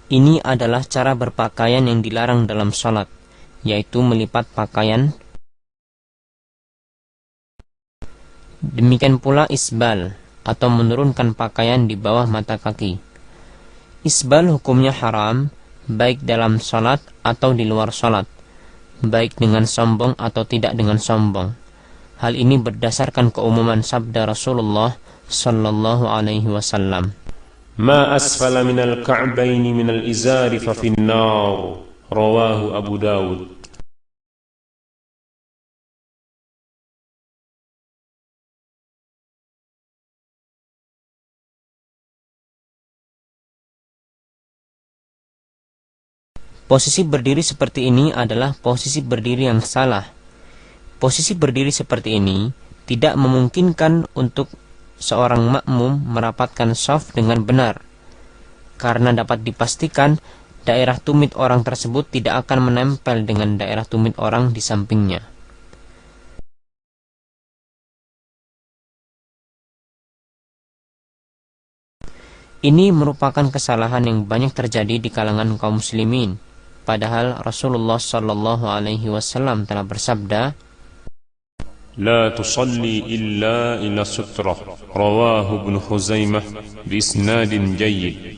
Ini adalah cara berpakaian yang dilarang dalam sholat, yaitu melipat pakaian. Demikian pula isbal, atau menurunkan pakaian di bawah mata kaki. Isbal hukumnya haram, baik dalam sholat atau di luar sholat, baik dengan sombong atau tidak dengan sombong. Hal ini berdasarkan keumuman sabda Rasulullah sallallahu alaihi wasallam. Ma asfala minal ka'baini minal izari fa finnar. Rawahu Abu Dawud. Posisi berdiri seperti ini adalah posisi berdiri yang salah. Posisi berdiri seperti ini tidak memungkinkan untuk seorang makmum merapatkan shaf dengan benar, karena dapat dipastikan daerah tumit orang tersebut tidak akan menempel dengan daerah tumit orang di sampingnya. Ini merupakan kesalahan yang banyak terjadi di kalangan kaum muslimin, padahal Rasulullah sallallahu alaihi wasallam telah bersabda, لا تصلي إلا إلى سترة. رواه ابن خزيمة بإسناد جيد.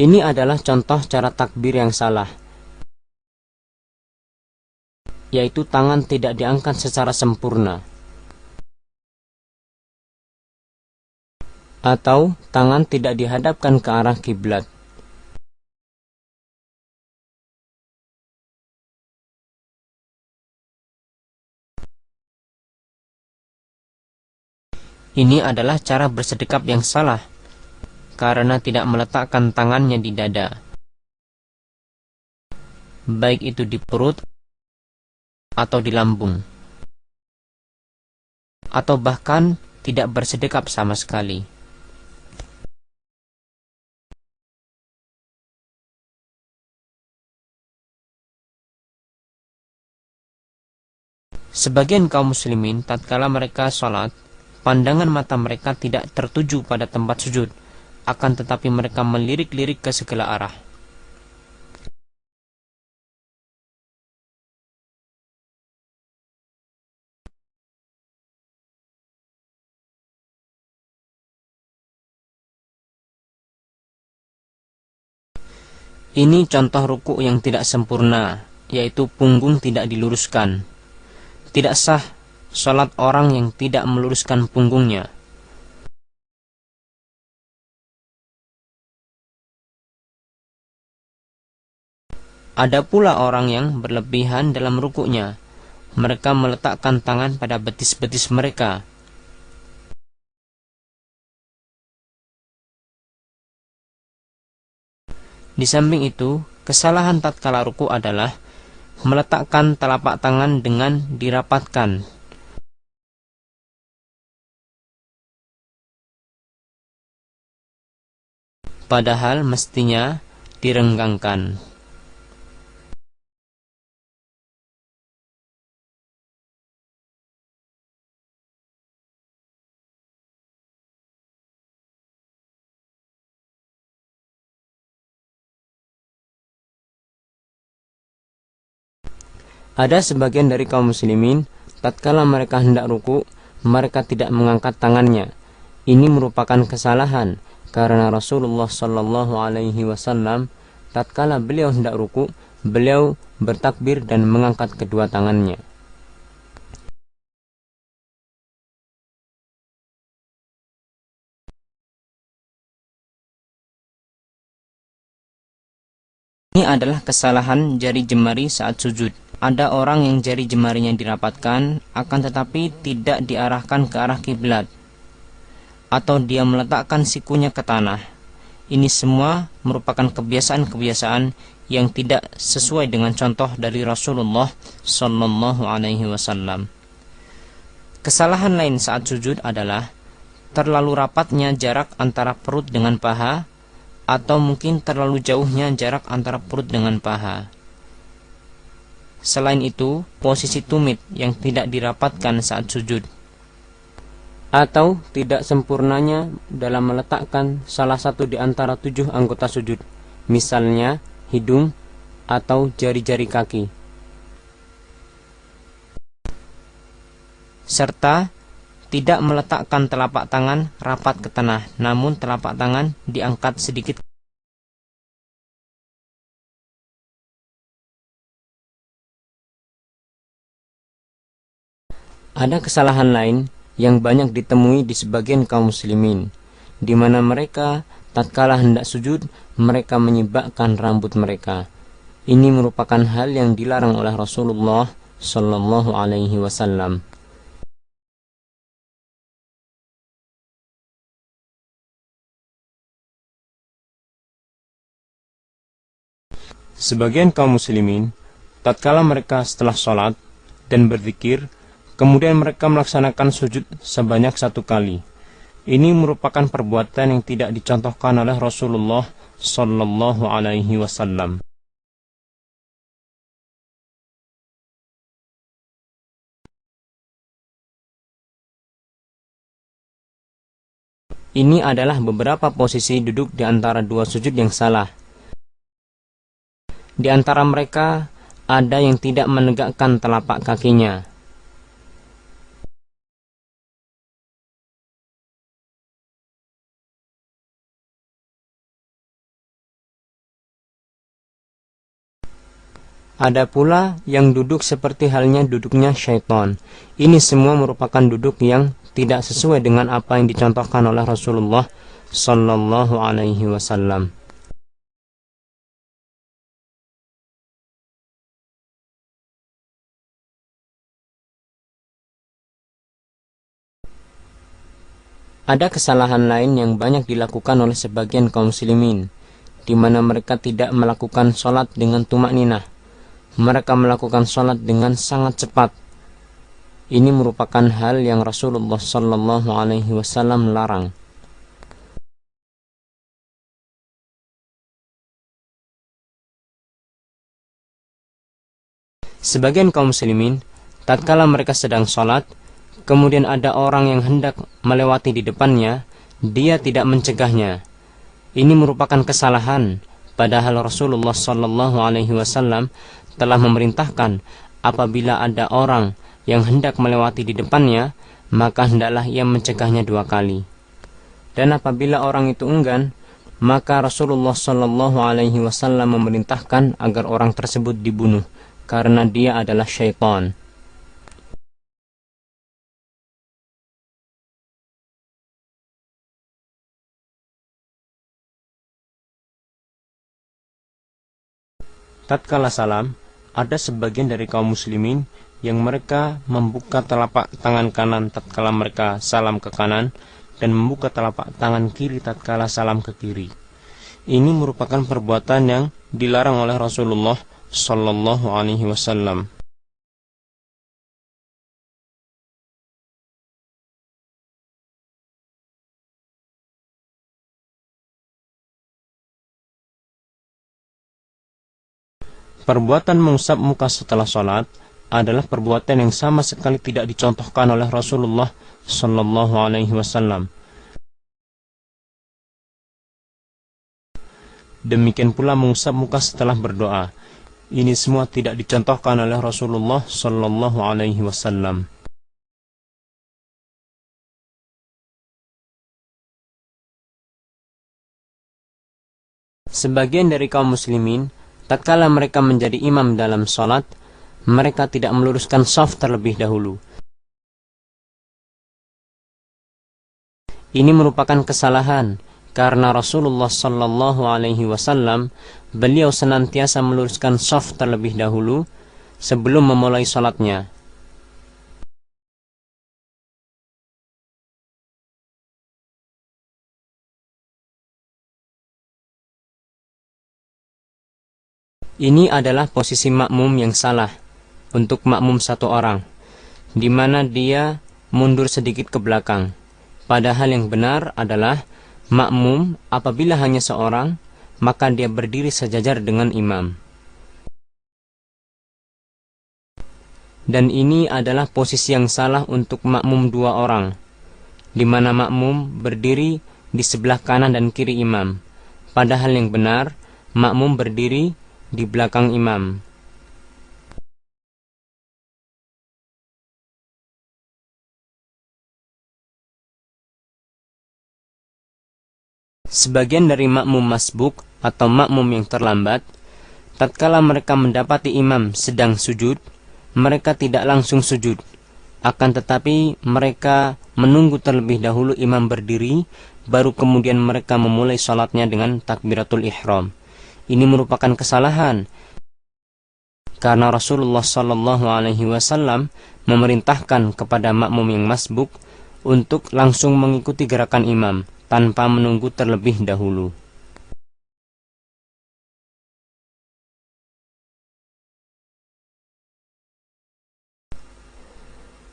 ini adalah contoh cara takbir yang salah, yaitu tangan tidak diangkat secara sempurna, atau tangan tidak dihadapkan ke arah kiblat. Ini adalah cara bersedekap yang salah, karena tidak meletakkan tangannya di dada, baik itu di perut atau di lambung, atau bahkan tidak bersedekap sama sekali. Sebagian kaum muslimin tatkala mereka sholat, pandangan mata mereka tidak tertuju pada tempat sujud, akan tetapi mereka melirik-lirik ke segala arah. Ini contoh ruku yang tidak sempurna, yaitu punggung tidak diluruskan. Tidak sah sholat orang yang tidak meluruskan punggungnya. Ada pula orang yang berlebihan dalam rukuknya. Mereka meletakkan tangan pada betis-betis mereka. Di samping itu, kesalahan tatkala ruku adalah meletakkan telapak tangan dengan dirapatkan. Padahal mestinya direnggangkan. Ada sebagian dari kaum muslimin, tatkala mereka hendak ruku, mereka tidak mengangkat tangannya. Ini merupakan kesalahan, karena Rasulullah sallallahu alaihi wasallam tatkala beliau hendak ruku, beliau bertakbir dan mengangkat kedua tangannya. Ini adalah kesalahan jari jemari saat sujud. Ada orang yang jari jemarinya dirapatkan, akan tetapi tidak diarahkan ke arah kiblat, atau dia meletakkan sikunya ke tanah. Ini semua merupakan kebiasaan-kebiasaan yang tidak sesuai dengan contoh dari Rasulullah sallallahu alaihi wasallam. Kesalahan lain saat sujud adalah terlalu rapatnya jarak antara perut dengan paha, atau mungkin terlalu jauhnya jarak antara perut dengan paha. Selain itu, posisi tumit yang tidak dirapatkan saat sujud, atau tidak sempurnanya dalam meletakkan salah satu di antara 7 anggota sujud, misalnya hidung atau jari-jari kaki, serta tidak meletakkan telapak tangan rapat ke tanah, namun telapak tangan diangkat sedikit. Ada kesalahan lain yang banyak ditemui di sebagian kaum muslimin, di mana mereka tatkala hendak sujud, mereka menyibakkan rambut mereka. Ini merupakan hal yang dilarang oleh Rasulullah Shallallahu Alaihi Wasallam. Sebagian kaum muslimin, tatkala mereka setelah sholat dan berzikir, kemudian mereka melaksanakan sujud sebanyak 1 kali. Ini merupakan perbuatan yang tidak dicontohkan oleh Rasulullah Sallallahu Alaihi Wasallam. Ini adalah beberapa posisi duduk di antara 2 sujud yang salah. Di antara mereka ada yang tidak menegakkan telapak kakinya. Ada pula yang duduk seperti halnya duduknya syaitan. Ini semua merupakan duduk yang tidak sesuai dengan apa yang dicontohkan oleh Rasulullah Sallallahu Alaihi Wasallam. Ada kesalahan lain yang banyak dilakukan oleh sebagian kaum muslimin, di mana mereka tidak melakukan sholat dengan tumakninah. Mereka melakukan sholat dengan sangat cepat. Ini merupakan hal yang Rasulullah Sallallahu Alaihi Wasallam larang. Sebagian kaum muslimin, tatkala mereka sedang sholat, kemudian ada orang yang hendak melewati di depannya, dia tidak mencegahnya. Ini merupakan kesalahan, padahal Rasulullah Sallallahu Alaihi Wasallam telah memerintahkan apabila ada orang yang hendak melewati di depannya, maka hendaklah ia mencegahnya 2 kali. Dan apabila orang itu enggan, maka Rasulullah Sallallahu Alaihi Wasallam memerintahkan agar orang tersebut dibunuh, karena dia adalah syaitan. Tatkala salam, ada sebagian dari kaum muslimin yang mereka membuka telapak tangan kanan tatkala mereka salam ke kanan, dan membuka telapak tangan kiri tatkala salam ke kiri. Ini merupakan perbuatan yang dilarang oleh Rasulullah Sallallahu Alaihi Wasallam. Perbuatan mengusap muka setelah sholat adalah perbuatan yang sama sekali tidak dicontohkan oleh Rasulullah Sallallahu Alaihi Wasallam. Demikian pula mengusap muka setelah berdoa. Ini semua tidak dicontohkan oleh Rasulullah Sallallahu Alaihi Wasallam. Sebagian dari kaum muslimin, tatkala mereka menjadi imam dalam sholat, mereka tidak meluruskan shaf terlebih dahulu. Ini merupakan kesalahan, karena Rasulullah Sallallahu Alaihi Wasallam beliau senantiasa meluruskan shaf terlebih dahulu sebelum memulai sholatnya. Ini adalah posisi makmum yang salah untuk makmum 1 orang, di mana dia mundur sedikit ke belakang. Padahal yang benar adalah makmum apabila hanya seorang, maka dia berdiri sejajar dengan imam. Dan ini adalah posisi yang salah untuk makmum 2 orang, di mana makmum berdiri di sebelah kanan dan kiri imam. Padahal yang benar, makmum berdiri di belakang imam. Sebagian dari makmum masbuk atau makmum yang terlambat, tatkala mereka mendapati imam sedang sujud, mereka tidak langsung sujud. Akan tetapi mereka menunggu terlebih dahulu imam berdiri, baru kemudian mereka memulai salatnya dengan takbiratul ihram. Ini merupakan kesalahan, karena Rasulullah SAW memerintahkan kepada makmum yang masbuk untuk langsung mengikuti gerakan imam tanpa menunggu terlebih dahulu.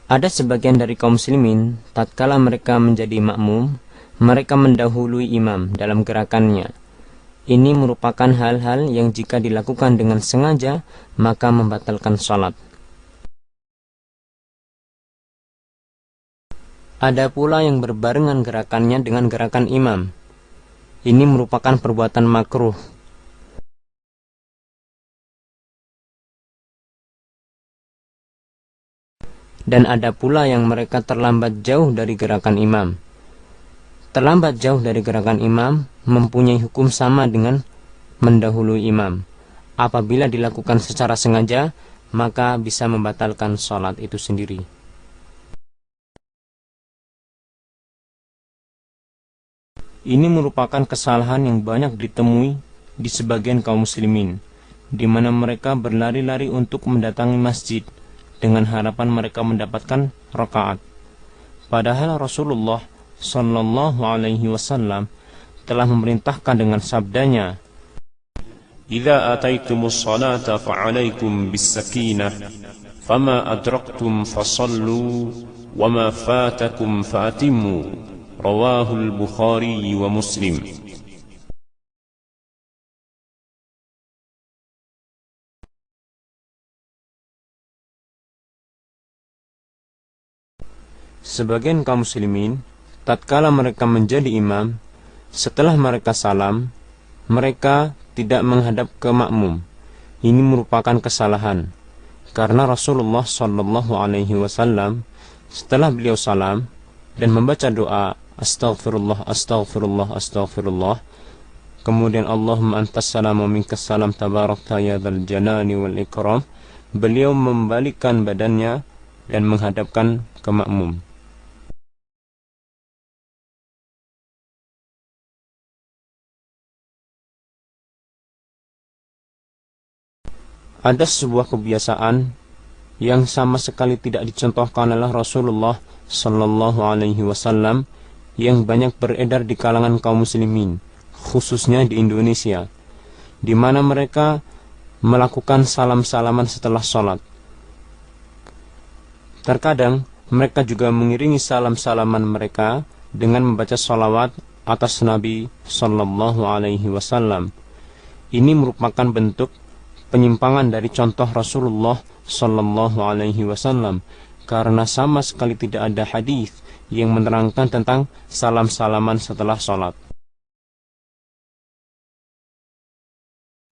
Ada sebagian dari kaum muslimin, tatkala mereka menjadi makmum, mereka mendahului imam dalam gerakannya. Ini merupakan hal-hal yang jika dilakukan dengan sengaja, maka membatalkan salat. Ada pula yang berbarengan gerakannya dengan gerakan imam. Ini merupakan perbuatan makruh. Dan ada pula yang mereka terlambat jauh dari gerakan imam. Terlambat jauh dari gerakan imam mempunyai hukum sama dengan mendahului imam. Apabila dilakukan secara sengaja, maka bisa membatalkan salat itu sendiri. Ini merupakan kesalahan yang banyak ditemui di sebagian kaum muslimin, di mana mereka berlari-lari untuk mendatangi masjid dengan harapan mereka mendapatkan rakaat. Padahal Rasulullah SAW telah memerintahkan dengan sabdanya, "Idza ataitumus salata fa'alaikum bis-sakinah, fama adraktum fasallu, wama fatakum fa'atimmu." Rawahul Bukhari wa Muslim. Sebagian kaum muslimin, tatkala mereka menjadi imam, setelah mereka salam, mereka tidak menghadap ke makmum. Ini merupakan kesalahan, karena Rasulullah SAW setelah beliau salam dan membaca doa Astaghfirullah, Astaghfirullah, Astaghfirullah, kemudian Allahumma antas salam wa minkas salam tabarakta ya dzal jalali wal ikram, beliau membalikkan badannya dan menghadapkan ke makmum. Ada sebuah kebiasaan yang sama sekali tidak dicontohkan oleh Rasulullah SAW yang banyak beredar di kalangan kaum muslimin, khususnya di Indonesia, di mana mereka melakukan salam-salaman setelah sholat. Terkadang mereka juga mengiringi salam-salaman mereka dengan membaca sholawat atas Nabi SAW. Ini merupakan bentuk penyimpangan dari contoh Rasulullah SAW, karena sama sekali tidak ada hadis yang menerangkan tentang salam-salaman setelah sholat.